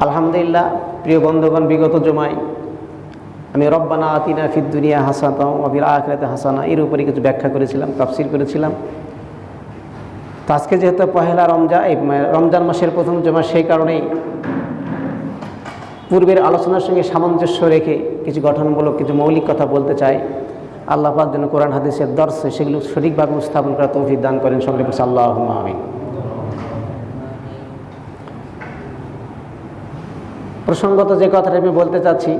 আলহামদুলিল্লাহ, প্রিয় বন্ধুগণ, বিগত জুমায় আমি রব্বানা আতিনা ফিদ দুনিয়া হাসানাতাও ওয়া ফিল আখিরাতি হাসানা এর উপরে কিছু ব্যাখ্যা করেছিলাম, তাফসীর করেছিলাম। তো আজকে যেহেতু পহেলা রমজান মাসের প্রথম জুমা, সেই কারণেই পূর্বের আলোচনার সঙ্গে সামঞ্জস্য রেখে কিছু গঠনমূলক কিছু মৌলিক কথা বলতে চাই। আল্লাহ পাক যেন কোরআন হাদিসের দর্শে সেগুলো সঠিকভাবে উপস্থাপন করার তৌফিক দান করেন। সকলে বলছি আল্লাহুম্মা আমিন। প্রসঙ্গত যে কথাটা আমি বলতে চাচ্ছি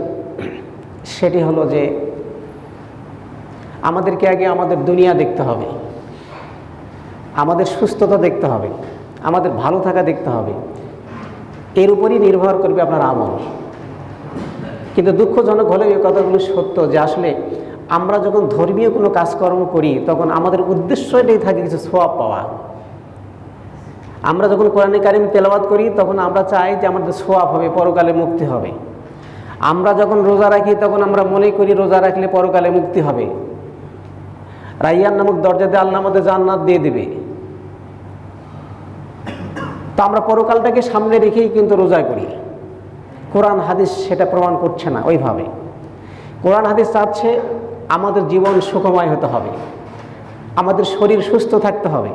সেটি হলো যে আমাদেরকে আগে আমাদের দুনিয়া দেখতে হবে, আমাদের সুস্থতা দেখতে হবে, আমাদের ভালো থাকা দেখতে হবে। এর উপরই নির্ভর করবে আপনার আমল। কিন্তু দুঃখজনক হলেও এই কথাগুলো সত্য যে আসলে আমরা যখন ধর্মীয় কোনো কাজকর্ম করি তখন আমাদের উদ্দেশ্য এটাই থাকে কিছু সওয়াব পাওয়া। আমরা যখন কোরআনে কারিম তেলাওয়াত করি তখন আমরা চাই যে আমাদের সওয়াব হবে, পরকালে মুক্তি হবে। আমরা যখন রোজা রাখি তখন আমরা মনে করি রোজা রাখলে পরকালে মুক্তি হবে। রাইয়ান নামক দরজা দিয়ে আল্লাহ আমাদের জান্নাত দিয়ে দেবে। তো আমরা পরকালটাকে সামনে রেখেই কিন্তু রোজা করি। কোরআন হাদিস সেটা প্রমাণ করছে না ওইভাবে। কোরআন হাদিস চাচ্ছে আমাদের জীবন সুখময় হতে হবে, আমাদের শরীর সুস্থ থাকতে হবে।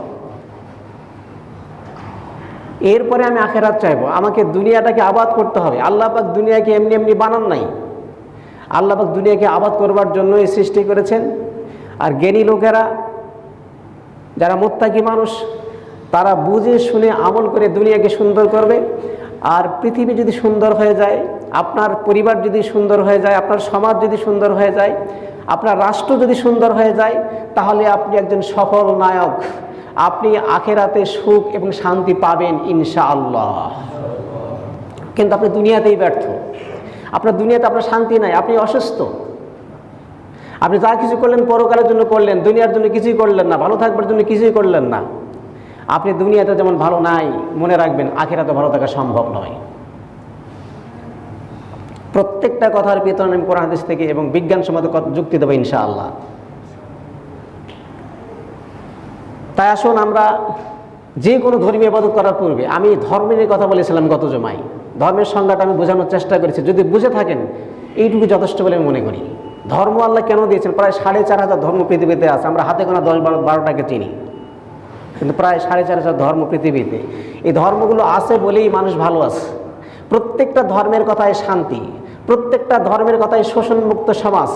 এরপরে আমি আখিরাত চাইবো, আমাকে দুনিয়াটাকে আবাদ করতে হবে। আল্লাহ পাক দুনিয়াকে এমনি এমনি বানান নাই। আল্লাহ পাক দুনিয়াকে আবাদ করবার জন্যই সৃষ্টি করেছেন। আর জ্ঞানী লোকেরা, যারা মুত্তাকি মানুষ, তারা বুঝে শুনে আমল করে দুনিয়াকে সুন্দর করবে। আর পৃথিবী যদি সুন্দর হয়ে যায়, আপনার পরিবার যদি সুন্দর হয়ে যায়, আপনার সমাজ যদি সুন্দর হয়ে যায়, আপনার রাষ্ট্র যদি সুন্দর হয়ে যায়, তাহলে আপনি একজন সফল নায়ক। আপনি আখিরাতে সুখ এবং শান্তি পাবেন ইনশাআল্লাহ। কিন্তু আপনি দুনিয়াতেই ব্যর্থ। আপনার দুনিয়াতে আপনার শান্তি নাই, আপনি অসুস্থ। আপনি যা কিছু করলেন পরকালের জন্য করলেন, দুনিয়ার জন্য কিছুই করলেন না, ভালো থাকবার জন্য কিছুই করলেন না। আপনি দুনিয়াতে যেমন ভালো নাই, মনে রাখবেন আখিরাতে ভালো থাকা সম্ভব নয়। প্রত্যেকটা কথার পেছনে আমি কোরআন হাদিস থেকে এবং বিজ্ঞানসম্মত যুক্তি দেবো ইনশাআল্লাহ। তাই আসুন আমরা যে কোনো ধর্মীয় ইবাদত করার পূর্বে, আমি ধর্মের কথা বলেছিলাম গত জমায়, ধর্মের সংজ্ঞাটা আমি বোঝানোর চেষ্টা করেছি। যদি বুঝে থাকেন এইটুকু যথেষ্ট বলে আমি মনে করি। ধর্ম আল্লাহ কেন দিয়েছেন? প্রায় 4,500 ধর্ম পৃথিবীতে আছে। আমরা হাতে গোনা 10-12টাকে চিনি, কিন্তু প্রায় 4,500 ধর্ম পৃথিবীতে। এই ধর্মগুলো আছে বলেই মানুষ ভালো আছে। প্রত্যেকটা ধর্মের কথায় শান্তি, প্রত্যেকটা ধর্মের কথায় শোষণমুক্ত সমাজ,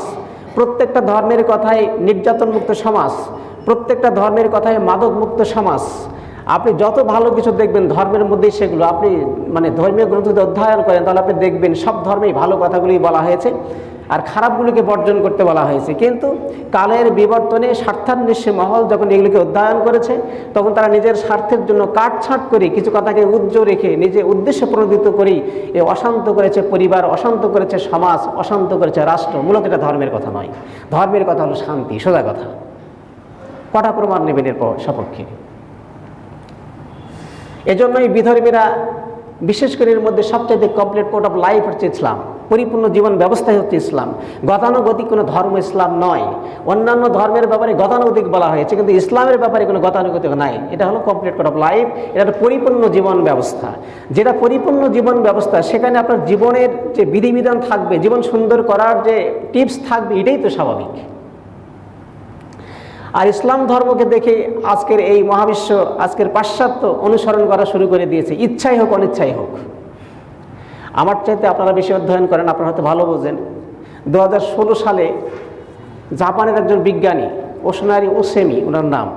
প্রত্যেকটা ধর্মের কথায় নির্যাতনমুক্ত সমাজ, প্রত্যেকটা ধর্মের কথায় মাদকমুক্ত সমাজ। আপনি যত ভালো কিছু দেখবেন ধর্মের মধ্যেই সেগুলো। আপনি ধর্মীয় গ্রন্থ যদি অধ্যয়ন করেন তাহলে আপনি দেখবেন সব ধর্মেই ভালো কথাগুলোই বলা হয়েছে আর খারাপগুলিকে বর্জন করতে বলা হয়েছে। কিন্তু কালের বিবর্তনে স্বার্থান্বেষী মহল যখন এগুলিকে অধ্যয়ন করেছে তখন তারা নিজের স্বার্থের জন্য কাটছাঁট করে কিছু কথাকে উজ্জ্বল রেখে নিজে উদ্দেশ্য প্রণোদিত করেই এ অশান্ত করেছে পরিবার, অশান্ত করেছে সমাজ, অশান্ত করেছে রাষ্ট্র। মূলত এটা ধর্মের কথা নয়। ধর্মের কথা হলো শান্তি, সোজা কথা। কটা প্রমাণ নেবেন এর সপক্ষে? এজন্যই বিধর্মীরা, বিশেষ করে এর মধ্যে সবচেয়ে কমপ্লিট কোড অফ লাইফ হচ্ছে ইসলাম, পরিপূর্ণ জীবন ব্যবস্থাই হচ্ছে ইসলাম। গতানুগতিক কোনো ধর্ম ইসলাম নয়। অন্যান্য ধর্মের ব্যাপারে গতানুগতিক বলা হয়েছে, কিন্তু ইসলামের ব্যাপারে কোনো গতানুগতিক নাই। এটা হলো কমপ্লিট কোড অফ লাইফ। এটা একটা পরিপূর্ণ জীবন ব্যবস্থা। যেটা পরিপূর্ণ জীবন ব্যবস্থা, সেখানে আপনার জীবনের যে বিধিবিধান থাকবে, জীবন সুন্দর করার যে টিপস থাকবে, এটাই তো স্বাভাবিক। আর ইসলাম ধর্মকে দেখে আজকের এই মহাবিশ্ব, আজকের পাশ্চাত্য অনুসরণ করা শুরু করে দিয়েছে, ইচ্ছাই হোক অনিচ্ছাই হোক। আমার চাইতে আপনারা বেশি অধ্যয়ন করেন, আপনারা হয়তো ভালো বোঝেন। 2016 সালে জাপানের একজন বিজ্ঞানী, ওশনারি ওসেমি ওনার নাম,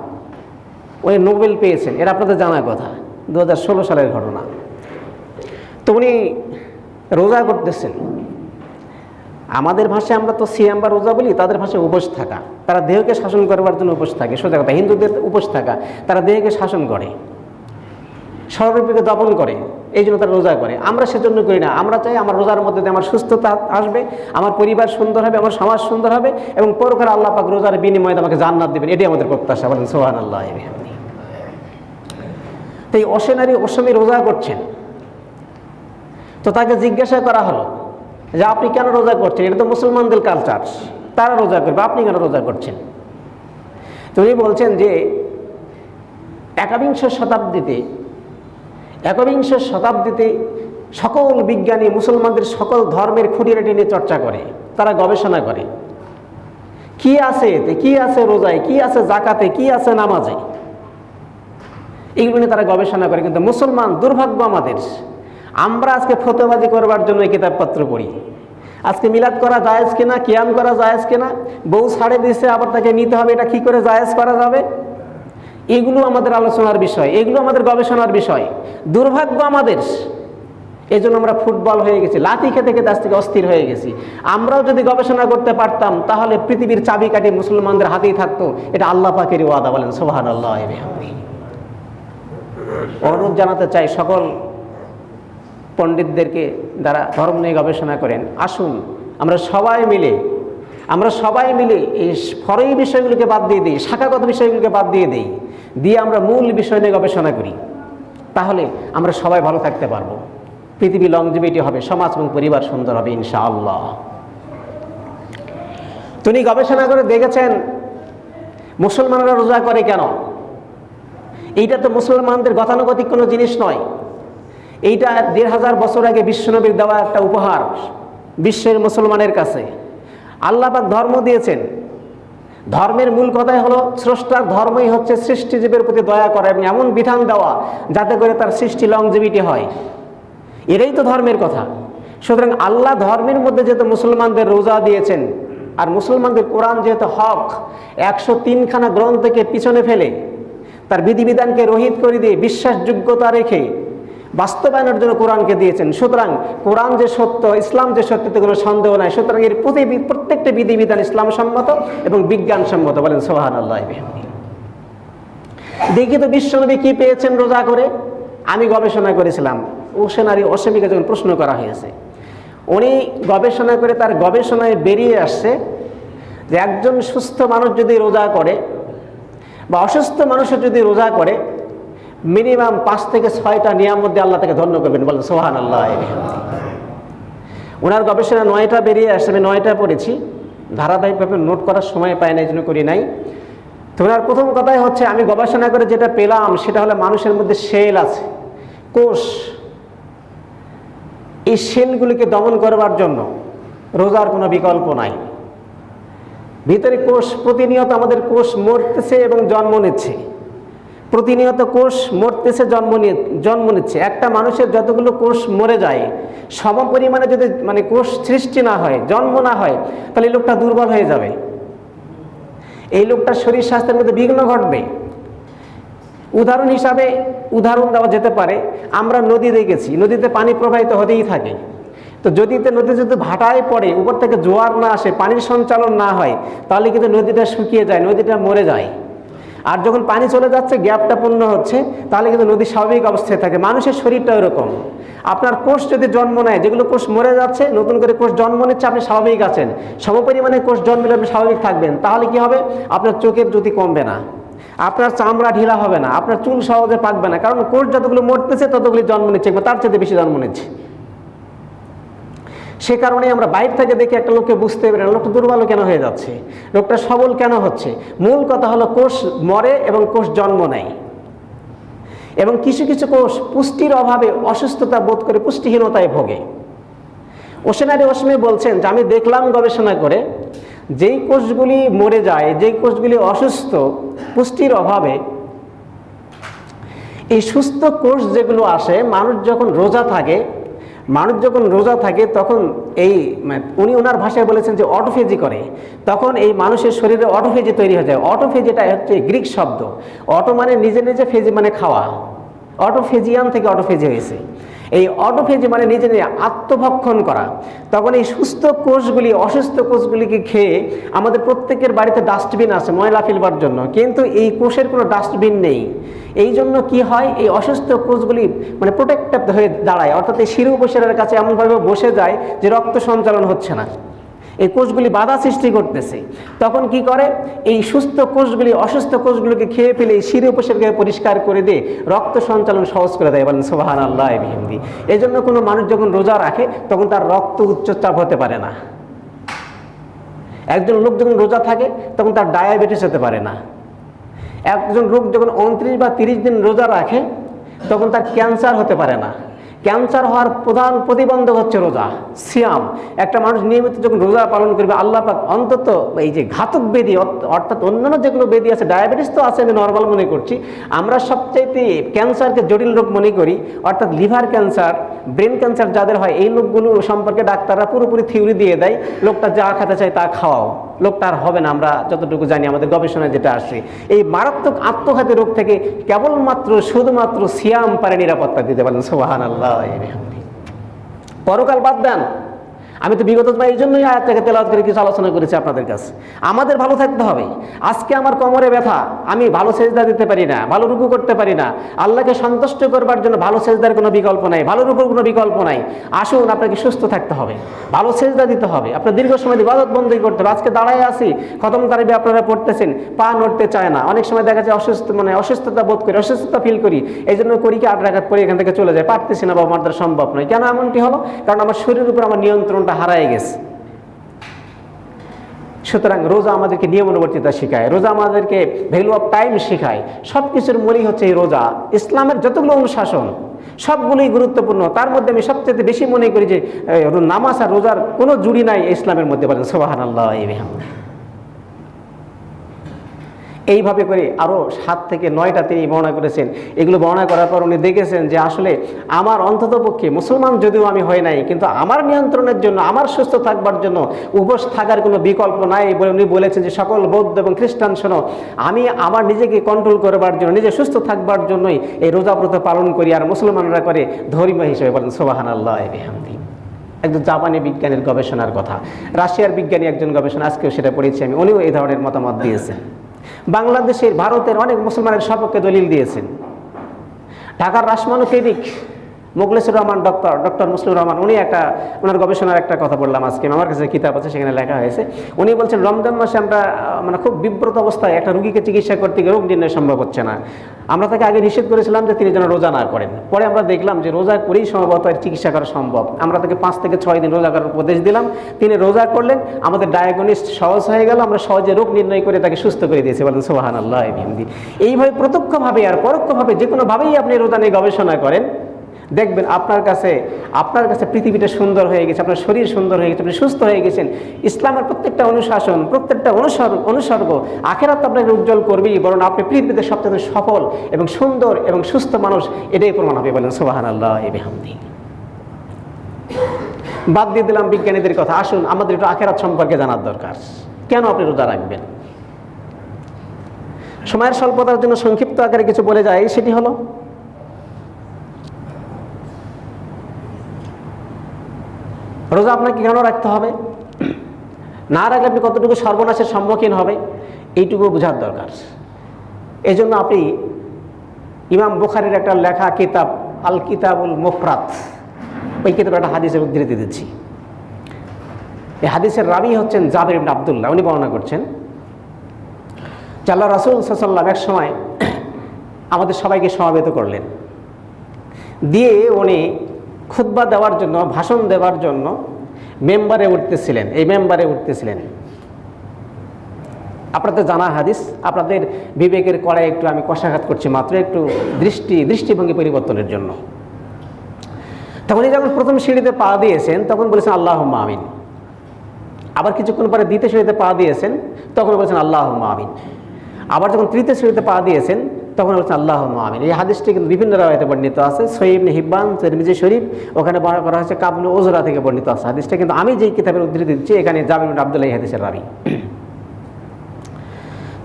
উনি নোবেল পেয়েছেন। এরা আপনাদের জানার কথা, 2016 সালের ঘটনা। তো উনি রোজা করতেছেন। আমাদের ভাষায় আমরা তো সিয়াম বা রোজা বলি, তাদের ভাষায় উপোস থাকা। তারা দেহকে শাসন করবার জন্য উপোস থাকে, সোজা কথা। হিন্দুদের উপোস থাকা, তারা দেহকে শাসন করে, সর্বরূপীকে দমন করে, এই জন্য তারা রোজা করে। আমরা সেজন্য করি না। আমরা চাই আমার রোজার মধ্যে দিয়ে আমার সুস্থতা আসবে, আমার পরিবার সুন্দর হবে, আমার সমাজ সুন্দর হবে, এবং পরকালে আল্লাহ পাক রোজার বিনিময়ে আমাকে জান্নাত দেবেন। এটাই আমাদের প্রত্যাশা। বলেন সুবহানাল্লাহ। তো এই ওসেমি রোজা করছেন। তো তাকে জিজ্ঞাসা করা হলো যে আপনি কেন রোজা করছেন? এটা তো মুসলমানদের কালচার, তারা রোজা করবে, আপনি কেন রোজা করছেন? তো উনি বলছেন যে একবিংশ শতাব্দীতে সকল বিজ্ঞানী মুসলমানদের সকল ধর্মের খুঁটিনাটি নিয়ে চর্চা করে, তারা গবেষণা করে কি আছে এতে, কি আছে রোজায়, কি আছে জাকাতে, কি আছে নামাজে, এগুলো নিয়ে তারা গবেষণা করে। কিন্তু মুসলমান, দুর্ভাগ্য আমাদের, আমরা আজকে ফতোয়াবাজি করবার জন্য এই কিতাবপত্র পড়ি। আজকে মিলাদ করা জায়েজ কিনা, কিয়াম করা জায়েজ কিনা, বউ ছাড়ে দিয়েছে আবার তাকে নিতে হবে, এটা কি করে জায়েজ করা যাবে, এগুলো আমাদের আলোচনার বিষয়, এগুলো আমাদের গবেষণার বিষয়। দুর্ভাগ্য আমাদের, এই জন্য আমরা ফুটবল হয়ে গেছি, লাথি খেতে খেতে আজ থেকে অস্থির হয়ে গেছি। আমরাও যদি গবেষণা করতে পারতাম তাহলে পৃথিবীর চাবিকাঠি মুসলমানদের হাতেই থাকতো। এটা আল্লাহ পাকের ওয়াদা, বলেন সুবহানাল্লাহ। অনুরোধ জানাতে চাই সকল পণ্ডিতদেরকে যারা ধর্ম নিয়ে গবেষণা করেন, আসুন আমরা সবাই মিলে এই ফরই বিষয়গুলোকে বাদ দিয়ে দিই, শাখাগত বিষয়গুলোকে বাদ দিয়ে দিই, দিয়ে আমরা মূল বিষয় নিয়ে গবেষণা করি। তাহলে আমরা সবাই ভালো থাকতে পারবো, পৃথিবী লংজিভিটি হবে, সমাজ এবং পরিবার সুন্দর হবে ইনশাআল্লাহ। তিনি গবেষণা করে দেখেছেন মুসলমানরা রোজা করে কেন। এইটা তো মুসলমানদের গতানুগতিক কোনো জিনিস নয়, এইটা ১৫০০ বছর আগে বিশ্বনবীর দেওয়া একটা উপহার বিশ্বের মুসলমানের কাছে। আল্লাহ পাক ধর্ম দিয়েছেন, ধর্মের মূল কথাই হলো স্রষ্টার ধর্মই হচ্ছে সৃষ্টিজীবের প্রতি দয়া করা এবং এমন বিধান দেওয়া যাতে করে তার সৃষ্টি লংজিভিটি হয়, এটাই তো ধর্মের কথা। সুতরাং আল্লাহ ধর্মের মধ্যে যেহেতু মুসলমানদের রোজা দিয়েছেন, আর মুসলমানদের কোরআন যেহেতু হক ১০৩খানা গ্রন্থকে পিছনে ফেলে তার বিধিবিধানকে রহিত করে দিয়ে বিশ্বাসযোগ্যতা রেখে বাস্তবায়নের জন্য কোরআনকে দিয়েছেন। সুতরাং কোরআন যে সত্য, ইসলাম যে সত্য, কোনো সন্দেহ নাই। সুতরাং এর প্রত্যেকটা বিধিবিধান ইসলাম সম্মত এবং বিজ্ঞানসম্মত, বলেন সুবহানাল্লাহ। দেখি তো বিশ্বনবী কি পেয়েছেন রোজা করে। আমি গবেষণা করেছিলাম, অসীমিকে যখন প্রশ্ন করা হয়েছে, উনি গবেষণা করে তার গবেষণায় বেরিয়ে আসছে যে একজন সুস্থ মানুষ যদি রোজা করে বা অসুস্থ মানুষের যদি রোজা করে, মিনিমাম ৫ থেকে ৬টা নিয়ামত দিয়ে আল্লাহ তাকে ধন্য করবেন, বলেন সুবহানাল্লাহ। ওনার গবেষণা ৯টা বেরিয়ে আসছে, আমি 9টা পড়েছি, ধারাবাহিকভাবে নোট করার সময় পাই না, এই জন্য করি নাই। তো ওনার প্রথম কথাই হচ্ছে, আমি গবেষণা করে যেটা পেলাম সেটা হলো মানুষের মধ্যে সেল আছে, কোষ। এই সেলগুলিকে দমন করবার জন্য রোজার কোনো বিকল্প নাই। ভিতরে কোষ, প্রতিনিয়ত আমাদের কোষ মরতেছে এবং জন্ম নিচ্ছে, প্রতিনিয়ত কোষ মরতেছে, জন্ম নিচ্ছে। একটা মানুষের যতগুলো কোষ মরে যায়, সম পরিমাণে যদি কোষ সৃষ্টি না হয়, জন্ম না হয়, তাহলে এই লোকটা দুর্বল হয়ে যাবে, এই লোকটার শরীর স্বাস্থ্যের মধ্যে বিঘ্ন ঘটবে। উদাহরণ হিসাবে উদাহরণ দেওয়া যেতে পারে, আমরা নদী দেখেছি, নদীতে পানি প্রবাহিত হতেই থাকে। তো নদীতে যদি ভাটায় পড়ে, উপর থেকে জোয়ার না আসে, পানির সঞ্চালন না হয়, তাহলে কিন্তু নদীটা শুকিয়ে যায়, নদীটা মরে যায়। আর যখন পানি চলে যাচ্ছে, গ্যাপটা পূর্ণ হচ্ছে, তাহলে কিন্তু নদী স্বাভাবিক অবস্থায় থাকে। মানুষের শরীরটা এরকম, আপনার কোষ যদি জন্ম নেয়, যেগুলো কোষ মরে যাচ্ছে নতুন করে কোষ জন্ম নিচ্ছে, আপনি স্বাভাবিক আছেন, সমপরিমাণে কোষ জন্ম নিলে আপনি স্বাভাবিক থাকবেন। তাহলে কি হবে, আপনার চোখের জ্যোতি কমবে না, আপনার চামড়া ঢিলা হবে না, আপনার চুল সহজে পাকবে না, কারণ কোষ যতগুলো মরতেছে ততগুলি জন্ম নিচ্ছে, তার চেয়ে বেশি জন্ম নিচ্ছে। সে কারণে আমরা বাইরে থেকে দেখে একটা লোককে বুঝতে পারি না লোকটা দুর্বল কেন হয়ে যাচ্ছে, লোকটা সবল কেন হচ্ছে। মূল কথা হলো কোষ মরে এবং কোষ জন্ম নেয়, এবং কিছু কিছু কোষ পুষ্টির অভাবে অসুস্থতা বোধ করে পুষ্টিহীনতায় ভোগে। ওসেনারি বলছেন যে আমি দেখলাম গবেষণা করে, যেই কোষগুলি মরে যায়, যেই কোষগুলি অসুস্থ পুষ্টির অভাবে, এই সুস্থ কোষ যেগুলো আসে, মানুষ যখন রোজা থাকে তখন উনি ওনার ভাষায় বলেছেন যে অটোফেজি করে, তখন এই মানুষের শরীরে অটোফেজি তৈরি হয়ে যায়। অটোফেজিটা হচ্ছে গ্রিক শব্দ, অটো মানে নিজে নিজে, ফেজি মানে খাওয়া, অটোফেজিয়ান থেকে অটোফেজি হয়েছে। এই অটোফেজি মানে নিজে নিজে আত্মভক্ষণ করা। তখন এই সুস্থ কোষগুলি অসুস্থ কোষগুলিকে খেয়ে, আমাদের প্রত্যেকের বাড়িতে ডাস্টবিন আছে ময়লা ফেলবার জন্য, কিন্তু এই কোষের কোনো ডাস্টবিন নেই। এই জন্য কি হয়, এই অসুস্থ কোষগুলি প্রোটেক্টেড হয়ে দাঁড়ায়, অর্থাৎ এই শিরু উপশিরার কাছে এমনভাবে বসে যায় যে রক্ত সঞ্চালন হচ্ছে না, এই কোষগুলি বাধা সৃষ্টি করতেছে। তখন কি করে, এই সুস্থ কোষগুলি অসুস্থ কোষগুলিকে খেয়ে ফেলে এই শিরু উপশিরাকে পরিষ্কার করে দিয়ে রক্ত সঞ্চালন সহজ করে দেয়, বলেন সুবহানাল্লাহ বিহামদি। এই জন্য কোনো মানুষ যখন রোজা রাখে তখন তার রক্ত উচ্চচাপ হতে পারে না। একজন লোক যখন রোজা থাকে তখন তার ডায়াবেটিস হতে পারে না। একজন লোক যখন 29 বা 30 দিন রোজা রাখে তখন তার ক্যান্সার হতে পারে না। ক্যান্সার হওয়ার প্রধান প্রতিবন্ধক হচ্ছে রোজা, সিয়াম। একটা মানুষ নিয়মিত যখন রোজা পালন করবে, আল্লাহ পাক অন্তত এই যে ঘাতক ব্যাধি অর্থাৎ অন্যান্য যেগুলো ব্যাধি আছে, ডায়াবেটিস তো আছে আমি নর্মাল মনে করছি, আমরা সবচাইতে ক্যান্সারকে জটিল রোগ মনে করি, অর্থাৎ লিভার ক্যান্সার, ব্রেন ক্যান্সার যাদের হয়, এই লোকগুলো সম্পর্কে ডাক্তাররা পুরোপুরি থিওরি দিয়ে দেয়, লোকটা যা খেতে চায় তা খাওয়াও, লোকটা আর হবে না। আমরা যতটুকু জানি আমাদের গবেষণায় যেটা আসে, এই মারাত্মক আত্মঘাতী রোগ থেকে কেবলমাত্র শুধুমাত্র সিয়াম পারে নিরাপত্তা দিতে পারেন। সুবহানাল্লাহ। পরকাল বাদ দেন, আমি তো বিগত এই জন্যই আয়াতটাকে তেলাওয়াত করে কিছু আলোচনা করেছি আপনাদের কাছে। আমাদের ভালো থাকতে হবে। আজকে আমার কোমরে ব্যথা, আমি ভালো সেজদা দিতে পারি না, ভালো রুকু করতে পারি না, আল্লাহকে সন্তুষ্ট করবার জন্য ভালো সেজদার কোনো বিকল্প নাই, ভালো রুকুর কোনো বিকল্প নাই। আসুন, আপনাকে সুস্থ থাকতে হবে, ভালো সেজদা দিতে হবে, আপনার দীর্ঘ সময় ইবাদত বন্দী করতে হবে। আজকে দাঁড়ায় আছি, খতম তারাবি আপনারা পড়তেছেন, পা নড়তে চায় না, অনেক সময় দেখা যায় অসুস্থতা বোধ করি, অসুস্থতা ফিল করি, এই জন্য করি কি 8 রাকাত পরে এখান থেকে চলে যায়, পারতেছি না বা আমার দ্বারা সম্ভব নয়। কেন এমনটি হলো? কারণ আমার শরীরের উপর আমার নিয়ন্ত্রণটা হারায় গেছে। সুতরাং রোজা আমাদেরকে নিয়মানুবর্তিতা শেখায়, রোজা আমাদেরকে ভ্যালু অফ টাইম শেখায়। সব কিছুর মূলই হচ্ছে এই রোজা। ইসলামের যতগুলো অনুশাসন সবগুলোই গুরুত্বপূর্ণ। তার মধ্যে আমি সবচেয়ে বেশি মনে করি যে নামাজ আর রোজার কোনো জুড়ি নাই ইসলামের মধ্যে। বলেন সুবহানাল্লাহ। এইভাবে করে আরও 7 থেকে 9টা তিনি বর্ণনা করেছেন। এগুলো বর্ণনা করার পর উনি দেখেছেন যে আসলে আমার অন্ততপক্ষে মুসলমান যদিও আমি হয় নাই, কিন্তু আমার নিয়ন্ত্রণের জন্য, আমার সুস্থ থাকবার জন্য উপোস থাকার কোনো বিকল্প নাই বলে উনি বলেছেন যে সকল বৌদ্ধ এবং খ্রিস্টান শোনো, আমি আমার নিজেকে কন্ট্রোল করবার জন্য, নিজে সুস্থ থাকবার জন্যই এই রোজাব্রত পালন করি, আর মুসলমানরা করে ধর্মীয় হিসেবে। বলেন সুবহানাল্লাহ। একজন জাপানি বিজ্ঞানীর গবেষণার কথা, রাশিয়ার বিজ্ঞানী একজন গবেষণা, আজকেও সেটা পড়েছি আমি, উনিও এই ধরনের মতামত দিয়েছেন। বাংলাদেশের, ভারতের অনেক মুসলমানের সপক্ষে দলিল দিয়েছেন। ঢাকার রাসমানু ক্লিনিক মোখলেসুর রহমান, ডক্টর মুসলিমুর রহমান, উনি ওনার গবেষণার একটা কথা বললাম আজকে, আমার কাছে কিতাব আছে, সেখানে লেখা হয়েছে। উনি বলছেন রমজান মাসে আমরা খুব বিব্রত অবস্থায় একটা রুগীকে চিকিৎসা করতে গিয়ে রোগ নির্ণয় সম্ভব হচ্ছে না। আমরা তাকে আগে নিষেধ করেছিলাম যে তিনি যেন রোজা না করেন। পরে আমরা দেখলাম যে রোজা করেই সম্ভবত চিকিৎসা করা সম্ভব। আমরা তাকে 5 থেকে 6 দিন রোজা করার উপদেশ দিলাম, তিনি রোজা করলেন, আমাদের ডায়াগনোস্ট সহজ হয়ে গেল, আমরা সহজে রোগ নির্ণয় করে তাকে সুস্থ করে দিয়েছি। বলেন সুবহানাল্লাহ। এইভাবে প্রত্যক্ষভাবে আর পরোক্ষভাবে যে কোনোভাবেই আপনি রোজা নিয়ে গবেষণা করেন, দেখবেন আপনার কাছে পৃথিবীটা সুন্দর হয়ে গেছে, আপনার শরীর সুন্দর হয়ে গেছে, আপনি সুস্থ হয়ে গেছেন। ইসলামের প্রত্যেকটা অনুশাসন, প্রত্যেকটা অনুসর্গ আখিরাত আপনাকে উজ্জ্বল করবেই, বরং আপনি পৃথিবীতে সবচেয়ে সফল এবং সুন্দর এবং সুস্থ মানুষ, এটাই প্রমাণ হবে। বলেন সুবহানাল্লাহ। বাদ দিয়ে দিলাম বিজ্ঞানীদের কথা, আসুন আমাদের একটু আখিরাত সম্পর্কে জানার দরকার। কেন আপনি রোজা রাখবেন? সময়ের স্বল্পতার জন্য সংক্ষিপ্ত আকারে কিছু বলে যায়, সেটি হলো রোজা আপনাকে কেন রাখতে হবে, না রাখলে আপনি কতটুকু সর্বনাশের সম্মুখীন হবে, এইটুকু বোঝার দরকার। এই জন্য আপনি ইমাম বুখারীর একটা লেখা কিতাব আল কিতাবুল মুফরাদ, ওই কিতাবের একটা হাদিসের উদ্ধৃতি দিচ্ছি। এই হাদিসের রাবী হচ্ছেন জাবির ইবনে আব্দুল্লাহ। উনি বর্ণনা করছেন যে আল্লাহ রাসূল সাল্লাল্লাহু আলাইহি ওয়াসাল্লাম এক সময় আমাদের সবাইকে সমবেত করলেন, দিয়ে উনি খুতবা দেওয়ার জন্য, ভাষণ দেওয়ার জন্য মেম্বারে উঠতেছিলেন। এই মেম্বারে উঠতেছিলেন, আপনাদের জানা হাদিস, আপনাদের বিবেকের কড়ায় একটু আমি কষাঘাত করছি মাত্র, একটু দৃষ্টিভঙ্গি পরিবর্তনের জন্য। তখন যখন প্রথম সিঁড়িতে পা দিয়েছেন তখন বলেছেন আল্লাহুম্মা আমিন। আবার কিছুক্ষণ পরে দ্বিতীয় সিঁড়িতে পা দিয়েছেন, তখন বলেছেন আল্লাহুম্মা আমিন। আবার যখন তৃতীয় সিঁড়িতে পা দিয়েছেন তখন বলছেন আল্লাহুম্মা আমিন। এই হাদিসটি কিন্তু বিভিন্ন রাওয়ায়াতে বর্ণিত আছে, সহিহ ইবনে হিব্বান, তিরমিজি শরীফ, ওখানে বর্ণনা করা হয়েছে কাবুল ওজরা থেকে বর্ণিত আছে হাদিসটা। কিন্তু আমি যেই কিতাবের উদ্ধৃতি দিচ্ছি এখানে জাবির ইবনে আব্দুল্লাহ এই হাদিসের রাবী।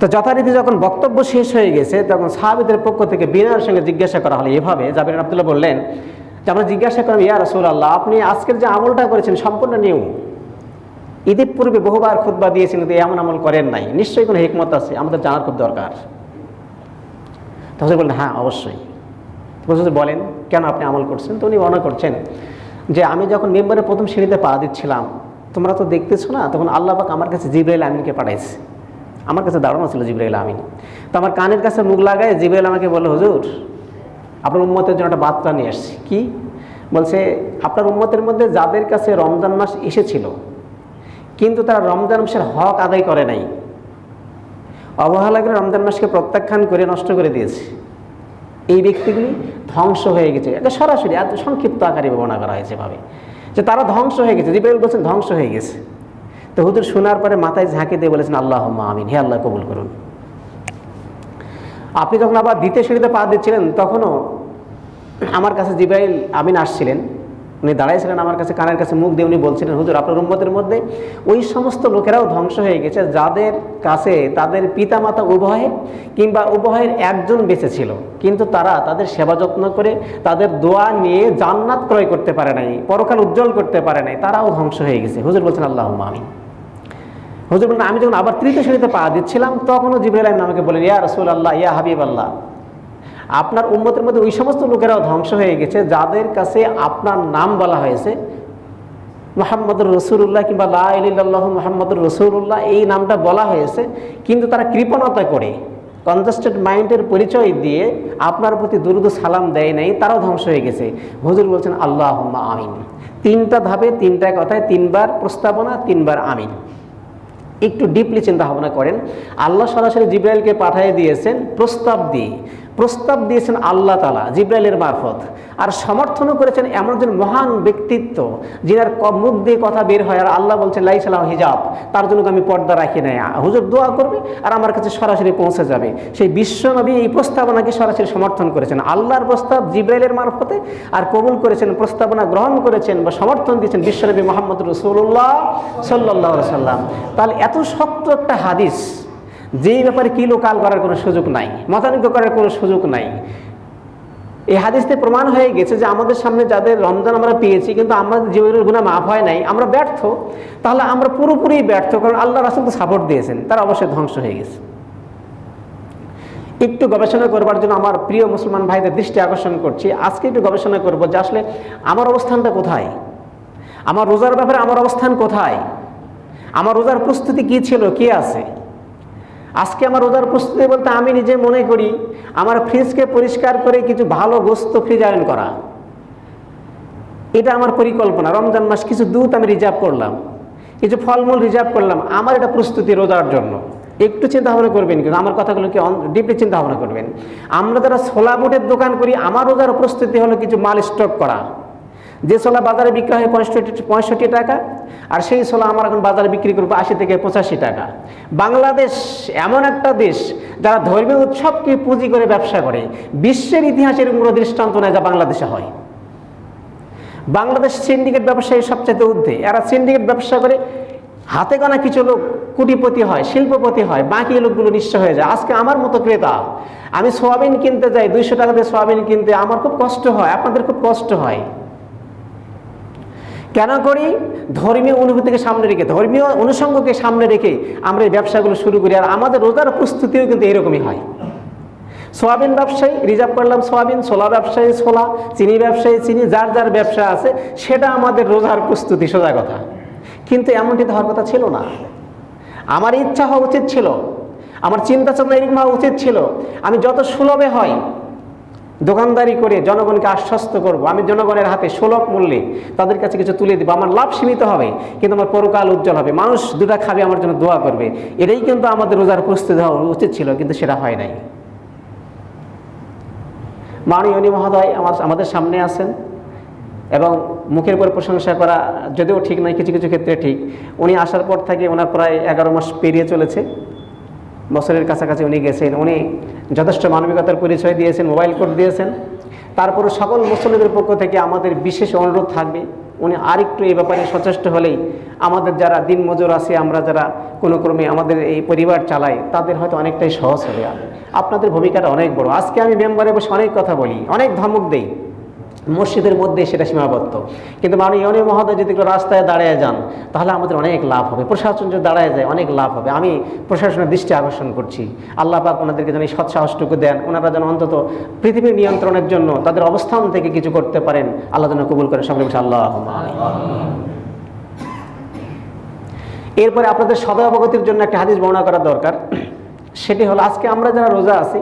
তো যথারীতি যখন বক্তব্য শেষ হয়ে গেছে তখন সাহাবীদের পক্ষ থেকে বিনয়ের সঙ্গে জিজ্ঞাসা করা হলো এভাবে, জাবির ইবনে আব্দুল্লাহ বললেন যে আমরা জিজ্ঞাসা করলাম, ইয়া রাসূলুল্লাহ, আপনি আজকের যে আমলটা করেছেন সম্পূর্ণ নিউ, ঈদের পূর্বে বহুবার খুতবা দিয়েছেন কিন্তু এমন আমল করেন নাই, নিশ্চয়ই কোনো হিকমত আছে, আমাদের জানার খুব দরকার। তাহলে বললেন হ্যাঁ অবশ্যই। বলেন কেন আপনি আমল করছেন? তো উনি বর্ণনা করছেন যে আমি যখন মেম্বারের প্রথম সিঁড়িতে পা দিচ্ছিলাম, তোমরা তো দেখতেছো না, তখন আল্লাহ পাক আমার কাছে জিবরাইল আমিনকে পাঠাইছে। আমার কাছে দাঁড়ানো ছিল জিবরাইল আমিন। তো আমার কানের কাছে মুখ লাগায় জিবরাইল আমাকে বলল, হুজুর আপনার উম্মতের জন্য একটা বার্তা নিয়ে আসছি। কি বলছে? আপনার উম্মতের মধ্যে যাদের কাছে রমজান মাস এসেছিল কিন্তু তারা রমজান মাসের হক আদায় করে নাই, অবহেলা করে রমজান মাসকে প্রত্যাখ্যান করে নষ্ট করে দিয়েছে, এই ব্যক্তিগুলি ধ্বংস হয়ে গেছে। এটা সরাসরি এত সংক্ষিপ্ত আকারে বর্ণনা করা হয়েছে ভাবে যে তারা ধ্বংস হয়ে গেছে। জিবরাইল বলছেন ধ্বংস হয়ে গেছে। তো হুজুর শোনার পরে মাথায় ঝাঁকি দিয়ে বলেছেন আল্লাহুম্মা আমিন, হে আল্লাহ কবুল করুন। আপনি যখন আবার দ্বিতীয় সিঁড়িতে পা দিচ্ছিলেন তখনও আমার কাছে জিবরাইল আমিন আসছিলেন, উনি দাঁড়াইছিলেন আমার কাছে, কানের কাছে মুখ দিয়ে উনি বলছিলেন হুজুর আপনার উম্মতের মধ্যে ওই সমস্ত লোকেরাও ধ্বংস হয়ে গেছে যাদের কাছে তাদের পিতামাতা উভয়ে কিংবা উভয়ের একজন বেঁচে ছিল, কিন্তু তারা তাদের সেবা যত্ন করে তাদের দোয়া নিয়ে জান্নাত ক্রয় করতে পারে নাই, পরকাল উজ্জ্বল করতে পারে নাই, তারাও ধ্বংস হয়ে গেছে। হুজুর বলছেন আল্লাহুম্মা আমিন। হুজুর বলেন আমি যখন আবার তৃতীয় শ্রেণীতে পা দিচ্ছিলাম তখনও জিবরাইল আমিন আমাকে বলেন ইয়া রাসূলুল্লাহ, ইয়া হাবিবাল্লাহ, আপনার উম্মতের মধ্যে ওই সমস্ত লোকেরাও ধ্বংস হয়ে গেছে যাদের কাছে আপনার নাম বলা হয়েছে মুহাম্মদুর রাসূলুল্লাহ কিংবা লা ইলাহা ইল্লাল্লাহু মুহাম্মাদুর রাসূলুল্লাহ, এই নামটা বলা হয়েছে, কিন্তু তারা কৃপণতা করে কনজাস্টেড মাইন্ডের পরিচয় দিয়ে আপনার প্রতি দুরূদ সালাম দেয় নাই, তারাও ধ্বংস হয়ে গেছে। হুজুর বলছেন আল্লাহুম্মা আমিন। তিনটা ধাপে তিনটা কথায় তিনবার প্রস্তাবনা, তিনবার আমিন। একটু ডিপলি চিন্তা ভাবনা করেন। আল্লাহ সরাসরি জিবরাইলকে পাঠিয়ে দিয়েছেন প্রস্তাব দিয়েছেন আল্লাহ তাআলা জিবরাইলের মারফত, আর সমর্থনও করেছেন এমন একজন মহান ব্যক্তিত্ব যিনার মুখ দিয়ে কথা বের হয় আর আল্লাহ বলছেন লাইসা লাহু হিজাব, তার জন্য আমি পর্দা রাখি নাই, হুজুর দোয়া করবে আর আমার কাছে সরাসরি পৌঁছে যাবে। সেই বিশ্বনবী এই প্রস্তাবনাকে সরাসরি সমর্থন করেছেন, আল্লাহর প্রস্তাব জিবরাইলের মারফতে, আর কবুল করেছেন, প্রস্তাবনা গ্রহণ করেছেন বা সমর্থন দিয়েছেন বিশ্বনবী মুহাম্মদ রাসূলুল্লাহ সাল্লাল্লাহু আলাইহি সাল্লাম। তাহলে এত শক্ত একটা হাদিস যেই ব্যাপারে কিলোকাল করার কোনো সুযোগ নাই, মতানৈক্য করার কোনো সুযোগ নাই। এই হাদিসে প্রমাণ হয়ে গেছে যে আমাদের সামনে যাদের রমজান আমরা পেয়েছি কিন্তু আমাদের জীবনের গুনাহ মাফ হয় নাই, আমরা ব্যর্থ, তাহলে আমরা পুরোপুরি ব্যর্থ, কারণ আল্লাহ রাসূল তো সাপোর্ট দিয়েছেন, তারা অবশ্যই ধ্বংস হয়ে গেছে। একটু গবেষণা করবার জন্য আমার প্রিয় মুসলমান ভাইদের দৃষ্টি আকর্ষণ করছি। আজকে একটু গবেষণা করব যে আসলে আমার অবস্থানটা কোথায়, আমার রোজার ব্যাপারে আমার অবস্থান কোথায়, আমার রোজার প্রস্তুতি কি ছিল, কি আছে। আজকে আমার রোজার প্রস্তুতি বলতে আমি নিজে মনে করি আমার ফ্রিজকে পরিষ্কার করে কিছু ভালো গোস্ত ফ্রিজায়ন করা, এটা আমার পরিকল্পনা। রমজান মাস কিছু দুধ আমি রিজার্ভ করলাম, কিছু ফলমূল রিজার্ভ করলাম, আমার এটা প্রস্তুতি রোজার জন্য। একটু চিন্তা ভাবনা করবেন, কিন্তু আমার কথাগুলোকে ডিপলি চিন্তা ভাবনা করবেন। আমরা যারা ছোলা বুটের দোকান করি আমার রোজার প্রস্তুতি হলো কিছু মাল স্টক করা। যে ছোলা বাজারে বিক্রি হয় 65 টাকা, আর সেই ছোলা আমার এখন বাজারে বিক্রি করবো 80 থেকে 85 টাকা। বাংলাদেশ এমন একটা দেশ যারা ধর্মীয় উৎসবকে পুঁজি করে ব্যবসা করে, বিশ্বের ইতিহাসের কোনো দৃষ্টান্ত নেই যা বাংলাদেশে হয়। বাংলাদেশ সিন্ডিকেট ব্যবসায়ী সবচেয়ে ঊর্ধ্বে, এরা সিন্ডিকেট ব্যবসা করে হাতে গোনা কিছু লোক কোটিপতি হয়, শিল্পপতি হয়, বাকি লোকগুলো নিঃস্ব হয়ে যায়। আজকে আমার মতো ক্রেতা, আমি সোয়াবিন কিনতে যাই 200 টাকা দিয়ে সোয়াবিন কিনতে, আমার খুব কষ্ট হয়, আপনাদের খুব কষ্ট হয়। কেন করি? ধর্মীয় অনুভূতিকে সামনে রেখে, ধর্মীয় অনুষঙ্গকে সামনে রেখে আমরা এই ব্যবসাগুলো শুরু করি। আর আমাদের রোজার প্রস্তুতিও কিন্তু এরকমই হয়। সোয়াবিন ব্যবসায়ী রিজার্ভ করলাম সোয়াবিন, ছোলা ব্যবসায়ী ছোলা, চিনি ব্যবসায়ী চিনি, যার যার ব্যবসা আছে সেটা আমাদের রোজার প্রস্তুতি, সোজা কথা। কিন্তু এমনটি হওয়ার কথা ছিল না। আমার ইচ্ছা হওয়া উচিত ছিল, আমার চিন্তা চেতনা এরকম হওয়া উচিত ছিল, আমি যত সুলভে হয় দোকানদারি করে জনগণকে আশ্বস্ত করব, আমি জনগণের হাতে সুলভ মূল্যে তাদের কাছে কিছু তুলে দেবো, আমার লাভ সীমিত হবে কিন্তু আমার পরকাল উজ্জ্বল হবে, মানুষ দুটা খাবে আমার জন্য দোয়া করবে। এটাই কিন্তু আমাদের রোজার প্রস্তুতি হওয়া উচিত ছিল, কিন্তু সেটা হয় নাই। মাননীয় মহোদয় আমাদের সামনে আছেন এবং মুখের উপর প্রশংসা করা যদিও ঠিক নয়, কিছু কিছু ক্ষেত্রে ঠিক। উনি আসার পর থেকে ওনার প্রায় 11 মাস পেরিয়ে চলেছে, বছরের কাছাকাছি উনি গেছেন। উনি যথেষ্ট মানবিকতার পরিচয় দিয়েছেন, মোবাইল কোড দিয়েছেন। তারপরে সকল মুসলিমদের পক্ষ থেকে আমাদের বিশেষ অনুরোধ থাকবে উনি আরেকটু এই ব্যাপারে সচেষ্ট হলেই আমাদের যারা দিনমজুর আছে, আমরা যারা কোনো ক্রমে আমাদের এই পরিবার চালাই, তাদের হয়তো অনেকটাই সহজ হবে। আপনাদের ভূমিকাটা অনেক বড়। আজকে আমি মেম্বারে বসে অনেক কথা বলি, অনেক ধমক দেই, মসজিদের মধ্যে সেটা সীমাবদ্ধ, কিন্তু মাননীয় মহোদয় যদি একটু রাস্তায় দাঁড়িয়ে যান তাহলে আমাদের অনেক লাভ হবে। প্রশাসন যদি দাঁড়িয়ে যায় অনেক লাভ হবে। আমি প্রশাসনের দৃষ্টি আকর্ষণ করছি, আল্লাহ পাক ওনাদেরকে যেন এই সৎসাহসটুকু দেন, ওনারা যেন অন্তত পৃথিবীর নিয়ন্ত্রণের জন্য তাদের অবস্থান থেকে কিছু করতে পারেন। আল্লাহ যেন কবুল করে, সকলে বলছে আল্লাহুম্মা আমিন। এরপরে আপনাদের সদয় অবগতির জন্য একটা হাদিস বর্ণনা করা দরকার। সেটি হলো আজকে আমরা যারা রোজা আছি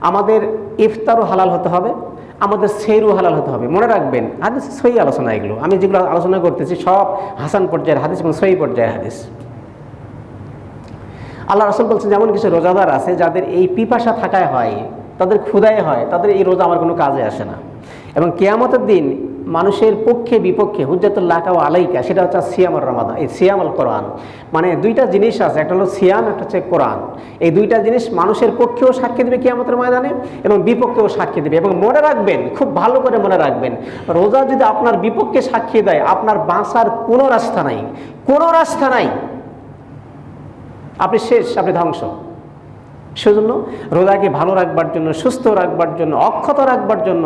আমাদের ইফতারও হালাল হতে হবে, আমাদের সেহরও হালাল হতে হবে। মনে রাখবেন হাদিস সহি আলোচনা, এগুলো আমি যেগুলো আলোচনা করতেছি সব হাসান পর্যায়ের হাদিস এবং সহি পর্যায়ের হাদিস। আল্লাহ রাসূল বলছেন যেমন কিছু রোজাদার আছে যাদের এই পিপাসা থাকায় হয়, তাদের ক্ষুধাই হয়, তাদের এই রোজা আমার কোনো কাজে আসে না। এবং কিয়ামতের দিন মানুষের পক্ষে বিপক্ষে হুজ্জাতুল লাকা ওয়া আলাইকা, সেটা হচ্ছে সিয়ামুর রমাদান, এই সিয়ামুল কোরআন। মানে দুইটা জিনিস আছে, একটা হলো সিয়াম, একটা হচ্ছে কোরআন। এই দুইটা জিনিস মানুষের পক্ষেও সাক্ষী দেবে কিয়ামতের ময়দানে এবং বিপক্ষেও সাক্ষী দেবে। এবং মনে রাখবেন, খুব ভালো করে মনে রাখবেন, রোজা যদি আপনার বিপক্ষে সাক্ষী দেয়, আপনার বাঁচার কোনো রাস্তা নাই, কোনো রাস্তা নাই, আপনি শেষ, আপনি ধ্বংস। সেজন্য রোজাকে ভালো রাখবার জন্য, সুস্থ রাখবার জন্য, অক্ষত রাখবার জন্য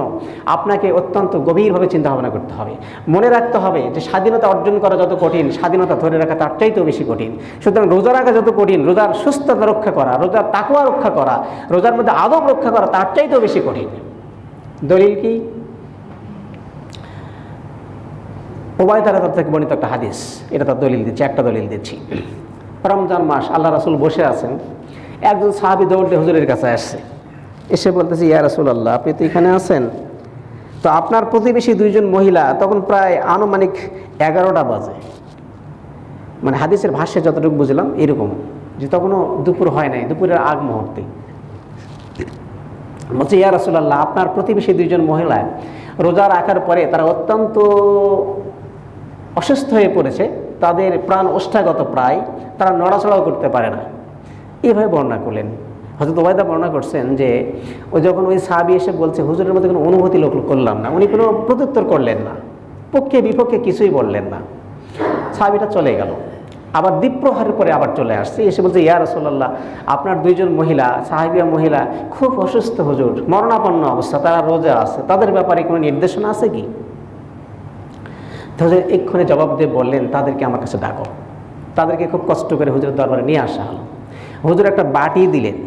আপনাকে অত্যন্ত গভীরভাবে চিন্তা ভাবনা করতে হবে। মনে রাখতে হবে যে স্বাধীনতা অর্জন করা যত কঠিন, স্বাধীনতা ধরে রাখা তার চাইতেও বেশি কঠিন। সুতরাং রোজা রাখা যত কঠিন, রোজার সুস্থতা রক্ষা করা, রোজার তাকওয়া রক্ষা করা, রোজার মধ্যে আদব রক্ষা করা তার চাইতেও বেশি কঠিন। দলিল কি? উবাইদা রাদিয়াল্লাহু থেকে বর্ণিত একটা হাদিস, এটা তার দলিল দিচ্ছি, একটা দলিল দিচ্ছি। রমজান মাস, আল্লাহ রাসূল বসে আছেন, একজন সাহাবী দৌড়ে হুজুরের কাছে আসছে, এসে বলতেছে, ইয়া রাসূলুল্লাহ, আপনি তো এখানে আছেন, তো আপনার প্রতিবেশী দুইজন মহিলা, তখন প্রায় আনুমানিক 11টা বাজে, মানে হাদিসের ভাষ্যে যতটুকু বুঝলাম এরকম, যে তখনও দুপুর হয় নাই, দুপুরের আগ মুহূর্তে। বলছে, ইয়া রাসূলুল্লাহ, আপনার প্রতিবেশী দুইজন মহিলা রোজা রাখার পরে তারা অত্যন্ত অসুস্থ হয়ে পড়েছে, তাদের প্রাণ ওষ্ঠাগত প্রায়, তারা নড়াচড়াও করতে পারে না। এইভাবে বর্ণনা করলেন। হযরত উবাইদা বর্ণনা করছেন যে যখন ওই সাহাবী এসে বলছে, হুজুরের মধ্যে কোনো অনুভূতি করলাম না, উনি কোনো প্রত্যুত্তর করলেন না, পক্ষে বিপক্ষে কিছুই বললেন না। সাহাবীটা চলে গেল। আবার দ্বীপ্রহারের পরে আবার চলে আসছে, এসে বলছে, ইয়া রাসূলুল্লাহ, আপনার দুইজন মহিলা, সাহাবিয়া মহিলা খুব অসুস্থ হুজুর, মরণাপন্ন অবস্থা, তারা রোজা আছে, তাদের ব্যাপারে কোনো নির্দেশনা আছে কি? হুজুর এক্ষুনি জবাব দিয়ে বললেন, তাদেরকে আমার কাছে ডাকো। তাদেরকে খুব কষ্ট করে হুজুরের দরবারে নিয়ে আসা হলো। হুজুর একটা বাটি দিলেন,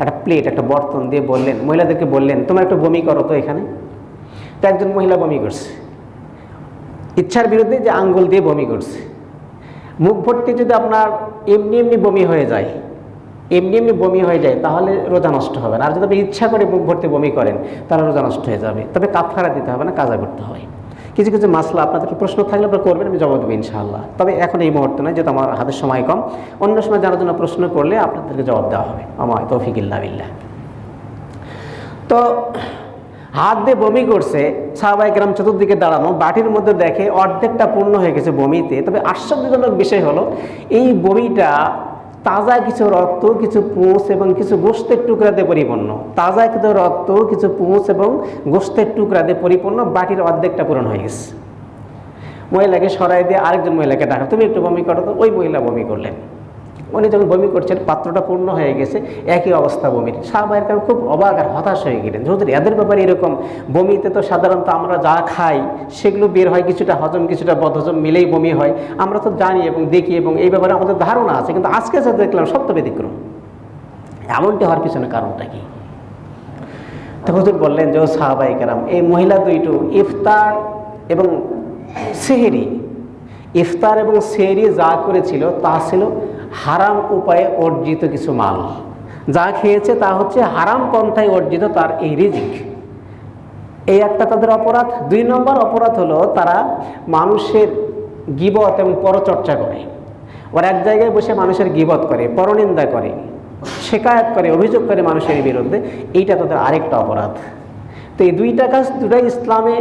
একটা প্লেট, একটা বর্তন দিয়ে বললেন, মহিলাদেরকে বললেন, তোমরা একটু বমি করো তো এখানে। তো একজন মহিলা বমি করছে, ইচ্ছার বিরুদ্ধে, যে আঙ্গুল দিয়ে বমি করছে। মুখ ভর্তি যদি আপনার এমনি এমনি বমি হয়ে যায়, তাহলে রোজা নষ্ট হবে না। আর যদি আপনি ইচ্ছা করে মুখ ভর্তি বমি করেন, তাহলে রোজা নষ্ট হয়ে যাবে। তবে কাফারা দিতে হবে না, কাজা করতে হয়। কিছু কিছু মাসলা আপনাদের প্রশ্ন থাকলে আপনারা করবেন, আমি জবাব দেবো ইনশাআল্লাহ। তবে এখন এই মুহূর্তে নয়, যেহেতু আমার হাতের সময় কম, অন্য সময় জানার জন্য প্রশ্ন করলে আপনাদেরকে জবাব দেওয়া হবে। আমার তৌফিক ইল্লা বিল্লাহ। তো হাত দিয়ে বমি করছে, সাহাবায়ে কেরাম চতুর্দিকে দাঁড়ানো, বাটির মধ্যে দেখে অর্ধেকটা পূর্ণ হয়ে গেছে বমিতে। তবে আশ্চর্যজনক বিষয় হলো, এই বমিটা তাজা কিছু রক্ত, কিছু পুঁজ এবং কিছু গোশতের টুকরাতে পরিপূর্ণ। তাজা কিছু রক্ত, কিছু পুঁজ এবং গোশতের টুকরাতে পরিপূর্ণ, বাটির অর্ধেকটা পূরণ হয়ে গেছে। মহিলাকে সরাই দিয়ে আরেকজন মহিলাকে ডাকা, তুমি একটু বমি করো তো। ওই মহিলা বমি করলেন। উনি যখন বমি করছেন, পাত্রটা পূর্ণ হয়ে গেছে, একই অবস্থা বমির। সাহাবায়ে কেরাম খুব অবাক আর হতাশ হয়ে গেলেন, হুজুর এদের ব্যাপারে এরকম। বমিতে তো সাধারণত আমরা যা খাই সেগুলো বের হয়, কিছুটা হজম কিছুটা বদহজম মিলেই বমি হয়, আমরা তো জানি এবং দেখি, এবং এই ব্যাপারে আমাদের ধারণা আছে। কিন্তু আজকে যা দেখলাম সত্য ব্যতিক্রম। এমনটি হওয়ার পিছনে কারণটা কি? তো হুজুর বললেন যে, ও সাহাবায়ে কেরাম, এই মহিলা দুইটো ইফতার এবং সেহরি, ইফতার এবং সেহরি যা করেছিল তা ছিল হারাম উপায়ে অর্জিত কিছু মাল। যা খেয়েছে তা হচ্ছে হারাম পন্থায় অর্জিত তার এই রিজিক। এই একটা তাদের অপরাধ। 2 নম্বর অপরাধ হলো, তারা মানুষের গীবত এবং পরচর্চা করে। ওরা এক জায়গায় বসে মানুষের গীবত করে, পরনিন্দা করে, শিকায়াত করে, অভিযোগ করে মানুষের বিরুদ্ধে। এইটা তাদের আরেকটা অপরাধ। তো এই দুইটা কাজ, দুটাই ইসলামে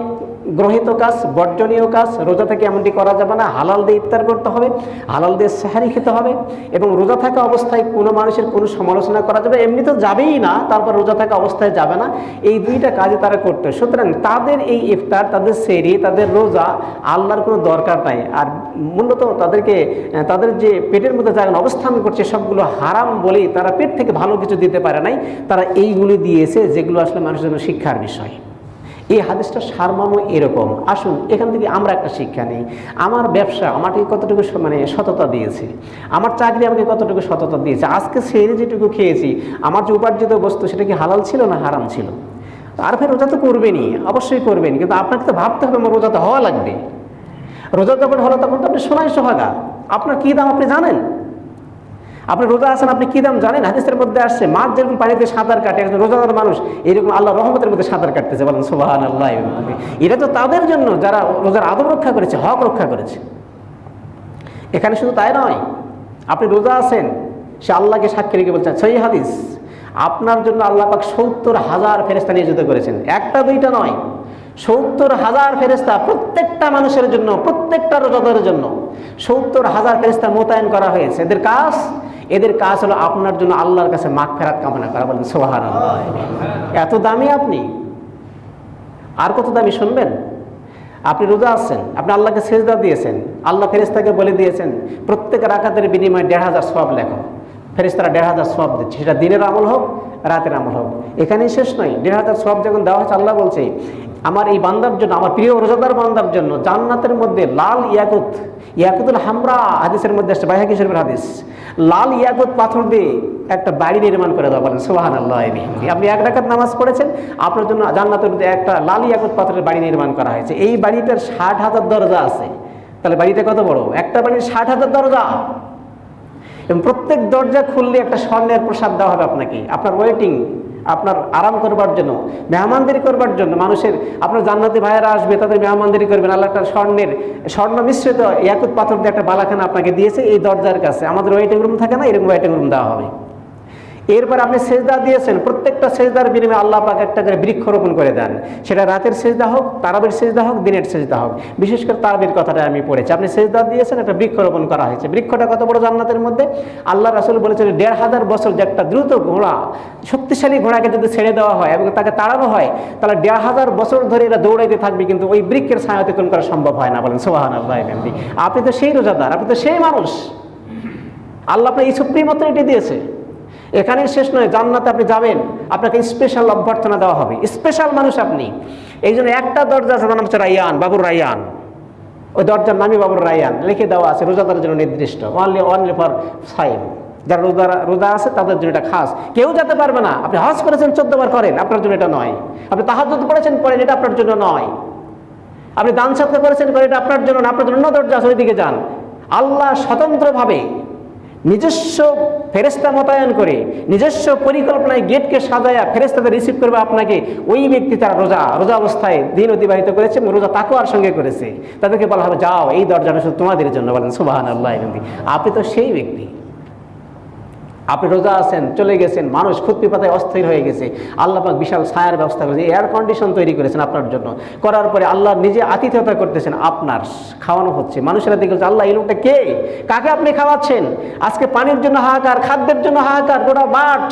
গ্রহীত কাজ, বর্জনীয় কাজ। রোজা থেকে এমনটি করা যাবে না। হালাল দিয়ে ইফতার করতে হবে, হালাল দিয়ে সেহরি খেতে হবে, এবং রোজা থাকা অবস্থায় কোনো মানুষের কোনো সমালোচনা করা যাবে, এমনি তো যাবেই না, তারপর রোজা থাকা অবস্থায় যাবে না। এই দুইটা কাজে তারা করতে হয়। সুতরাং তাদের এই ইফতার, তাদের সেহরি, তাদের রোজা আল্লাহর কোনো দরকার নাই। আর মূলত তাদেরকে, তাদের যে পেটের মধ্যে যা অবস্থান করছে সবগুলো হারাম বলেই তারা পেট থেকে ভালো কিছু দিতে পারে নাই, তারা এইগুলি দিয়েছে যেগুলো আসলে মানুষের জন্য শিক্ষার বিষয়। এই হাদিসটা সারমর্ম এরকম। আসুন এখান থেকে আমরা একটা শিক্ষা নেই। আমার ব্যবসা আমাকে কতটুকু সততা দিয়েছে, আমার চাকরি আমাকে কতটুকু সততা দিয়েছে, আজকে সেহরি যেটুকু খেয়েছি, আমার যে উপার্জিত বস্তু সেটা কি হালাল ছিল না হারাম ছিল? আর ভাই রোজা তো করবেনই, অবশ্যই করবেন, কিন্তু আপনাকে তো ভাবতে হবে আমার রোজা তো হওয়া লাগবে। রোজা যখন হলো তখন তো আপনি সোনায় সোহাগা। আপনার কী দাম আপনি জানেন? আপনি রোজা আছেন, আপনি কী দাম জানেন? হাদিসের মধ্যে আসছে, মাছ যেরকম পানিতে সাঁতার কাটে, একজন রোজাদার মানুষ এরকম আল্লাহ রহমতের মধ্যে সাঁতার কাটতেছে। বলেন সুবহানাল্লাহ। এটা তো তাদের জন্য যারা রোজার আদব রক্ষা করেছে, হক রক্ষা করেছে। এখানে শুধু তাই নয়, আপনি রোজা আছেন, সে আল্লাহকে সাক্ষী রেখে বলছেন, সহিহ হাদিস, আপনার জন্য আল্লাহ পাক 70,000 ফেরেশতা নিয়োজিত করেছেন, একটা দুইটা নয়, 70,000 ফেরেশতা প্রত্যেকটা মানুষের জন্য, প্রত্যেকটা রোজাদারের জন্য 70,000 ফেরেশতা মোতায়েন করা হয়েছে। এদের কাজ হলো আপনার জন্য আল্লাহর কাছে মাগফিরাত কামনা করা। বলেন সুবহানাল্লাহ। এত দামি আপনি, আর কত দামি শুনবেন? আপনি রোজা আছেন, আপনি আল্লাহকে সেজদা দিয়েছেন, আল্লাহ ফেরেশতাকে বলে দিয়েছেন প্রত্যেক রাকাতের বিনিময়ে 1,500 সওয়াব লেখো। ফেরেশতারা 1,500 সওয়াব দিচ্ছে, সেটা দিনের আমল হোক রাতের আমল হোক। এখানেই শেষ নয়, 1,500 সওয়াব যখন দেওয়া হচ্ছে, আল্লাহ বলছে আমার এই বান্দার জন্য, আমার প্রিয় রোজাদার বান্দার জন্য জান্নাতের মধ্যে লাল ইয়াকুতুল হামরা, হাদিসের মধ্যে আসছে, বাইহাকী শরীফের হাদিস, লাল ইয়াকুত পাথর দিয়ে একটা বাড়ি নির্মাণ করে দেওয়া। বলেন সুবহানাল্লাহ। আপনি 1 রাকাত নামাজ পড়েছেন, আপনার জন্য জান্নাতের মধ্যে একটা লাল ইয়াকুত পাথরের বাড়ি নির্মাণ করা হয়েছে। এই বাড়িটার 60,000 দরজা আছে। তাহলে বাড়িটা কত বড়? একটা বাড়ির 60,000 দরজা, এবং প্রত্যেক দরজা খুললে একটা স্বর্ণের প্রসাদ দেওয়া হবে আপনাকে, আপনার ওয়েটিং, আপনার আরাম করবার জন্য, মেহমানদারি করবার জন্য। মানুষের, আপনার জান্নাতি ভাইয়েরা আসবে, তাদের মেহমানদারি করবেন, আল্লাহ একটা স্বর্ণ মিশ্রিত ইয়াকুত পাথর দিয়ে একটা বালাখানা আপনাকে দিয়েছে এই দরজার কাছে। আমাদের ওয়েটিং রুম থাকে না, এরকম ওয়েটিং রুম দেওয়া হবে। এরপর আপনি সেজদা দিয়েছেন, প্রত্যেকটা সেজদার বিনিময়ে আল্লাহ পাক একটা করে বৃক্ষরোপণ করে দেন। সেটা রাতের সেজদা হোক, তারাবির সেজদা হোক, দিনের সেজদা হোক। বিশেষ করে তারাবির কথাটা আমি পড়েছি। আপনি সেজদা দিয়েছেন, একটা বৃক্ষরোপণ করা হয়েছে। বৃক্ষটা কত বড় জান্নাতের মধ্যে? আল্লাহ রাসূল বলেছেন 1,500 বছর যে একটা দ্রুত ঘোড়া, শক্তিশালী ঘোড়াকে যদি ছেড়ে দেওয়া হয় এবং তাকে তাড়ানো হয়, তাহলে 1,500 বছর ধরে এরা দৌড়াইতে থাকবে, কিন্তু ওই বৃক্ষের ছায়া অতিক্রম করা সম্ভব হয় না। বলেন সুবহানাল্লাহ। আপনি তো সেই রোজাদার, আপনি তো সেই মানুষ, আল্লাহ আপনার এই সুপ্রিম অথরিটি দিয়েছে। এখানে শেষ নয়, জান্নাতে আপনি যাবেন, আপনাকে স্পেশাল অভ্যর্থনা দেওয়া হবে, স্পেশাল মানুষ আপনি। এই জন্য একটা দরজা আছে, নাম হচ্ছে রাইয়ান, বাবুর রাইয়ান। ওই দরজার নামই বাবুর রাইয়ান, লিখে দেওয়া আছে রোজাদারের জন্য নির্দিষ্ট, অনলি ফর সাইম। যারা রোজা আছে তাদের জন্য এটা খাস, কেউ যেতে পারবে না। আপনি হজ করেছেন 14 বার করেন, আপনার জন্য এটা নয়। আপনি তাহাজ্জুদ পড়েছেন, পড়েন, এটা আপনার জন্য নয়। আপনি দান সদকা করেছেন, করেন, এটা আপনার জন্য না। আপনার জন্য দরজা আছে, ওইদিকে যান। আল্লাহ স্বতন্ত্রভাবে নিজস্ব ফেরেশতা মোতায়েন করে, নিজস্ব পরিকল্পনায় গেটকে সাজায়া ফেরেশতাদের রিসিভ করবে আপনাকে। ওই ব্যক্তি তারা রোজা অবস্থায় দিন অতিবাহিত করেছে, রোজা তাকওয়ার সঙ্গে করেছে, তাদেরকে বলা হবে যাও, এই দরজাটা শুধু তোমাদের জন্য। বলেন সুবহানাল্লাহ। আপনি তো সেই ব্যক্তি, আপনি রোজা আছেন, চলে গেছেন, মানুষ খুতপি পাতায় অস্থির হয়ে গেছে, আল্লাহ পাক বিশাল ছায়ার ব্যবস্থা করেছে, এয়ার কন্ডিশন তৈরি করেছেন আপনার জন্য। করার পরে আল্লাহ নিজে আতিথেয়তা করতেছেন, আপনার খাওয়ানো হচ্ছে। মানুষেরা দেখে আল্লাহ এই লোকটা কে, কাকে আপনি খাওয়াচ্ছেন? আজকে পানির জন্য হাহাকার, খাদ্যের জন্য হাহাকার, গোটা মাঠ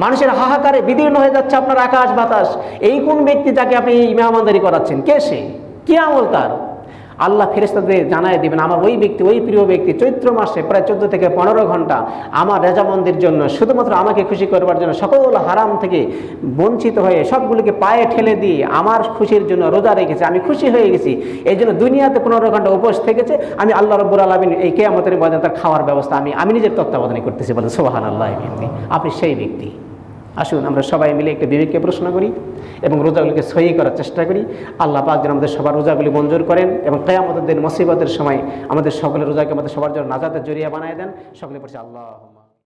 মানুষের হাহাকারে বিদীর্ণ হয়ে যাচ্ছে আপনার আকাশ বাতাস। এই কোন ব্যক্তি যাকে আপনি মেহমানদারি করাচ্ছেন? কে সে? কি আমল তার? আল্লাহ ফেরেশতাদের জানায় দিবেন, আমার ওই ব্যক্তি, ওই প্রিয় ব্যক্তি চৈত্র মাসে প্রায় 14 থেকে 15 ঘন্টা আমার রেজামন্দির জন্য, শুধুমাত্র আমাকে খুশি করবার জন্য, সকল হারাম থেকে বঞ্চিত হয়ে সবগুলিকে পায়ে ঠেলে দিয়ে আমার খুশির জন্য রোজা রেখেছে। আমি খুশি হয়ে গেছি, এই জন্য দুনিয়াতে 15 ঘন্টা উপোস থেকেছে। আমি আল্লাহ রাব্বুল আলামিন এই কিয়ামতের ময়দানে তার খাওয়ার ব্যবস্থা আমি নিজের তত্ত্বাবধানে করতেছি। বলেন সুবহানাল্লাহ। আপনি সেই ব্যক্তি। আসুন আমরা সবাই মিলে একটা বিবেককে প্রশ্ন করি এবং রোজাগুলিকে সহি করার চেষ্টা করি। আল্লাহ পাক যেন আমাদের সবার রোজাগুলি মঞ্জুর করেন এবং কিয়ামতের দিন মুসিবতের সময় আমাদের সকলের রোজাকে আমাদের সবার জন্য নাজাতের জরিয়া বানায় দেন। সকলে পড়ছে আল্লাহ।